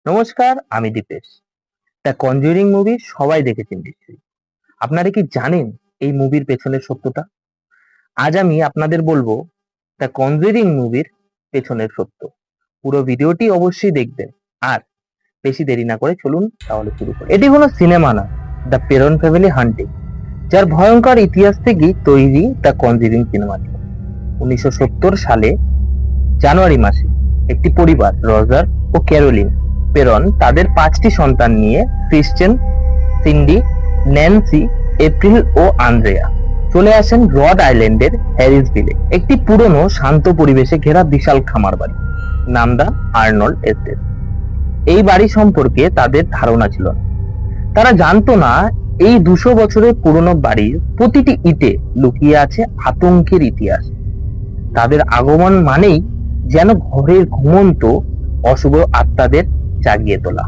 নমস্কার, আমি Dipesh. The conjuring movie সবাই দেখেছেন নিশ্চয়ই। আপনারা কি জানেন এই মুভির পেছনের সত্যটা? আজ আমি আপনাদের বলবো দ্য কনজুরিং মুভির পেছনের সত্য। পুরো ভিডিওটি অবশ্যই দেখবেন। আর বেশি দেরি না করে চলুন তাহলে শুরু করি। এটি কোনো সিনেমা না, দ্য পেরন ফ্যামিলি হান্টিং, যার ভয়ঙ্কর ইতিহাস থেকেই তৈরি দ্য কনজুরিং সিনেমাটি। 1970 সালে জানুয়ারি মাসে একটি পরিবার, রজার ও ক্যারোলিন পেরন, তাদের 5টি সন্তান নিয়ে ক্রিশ্চিয়ান, সিন্ডি, ন্যান্সি, এপ্রিল ও আন্দ্রেয়া চলে আসেন রড আইল্যান্ডের হ্যারিসভিলে। একটি পুরনো শান্ত পরিবেশে ঘেরা বিশাল খামার বাড়ি, নাম দা আর্নল্ড এস্টেট। এই বাড়ি সম্পর্কে তাদের ধারণা ছিল না। তারা জানতো না এই 200 বছরের পুরনো বাড়ির প্রতিটি ইটে লুকিয়ে আছে আতঙ্কের ইতিহাস। তাদের আগমন মানেই যেন ঘরের ঘুমন্ত অশুভ আত্মাদের জাগিয়ে তোলা।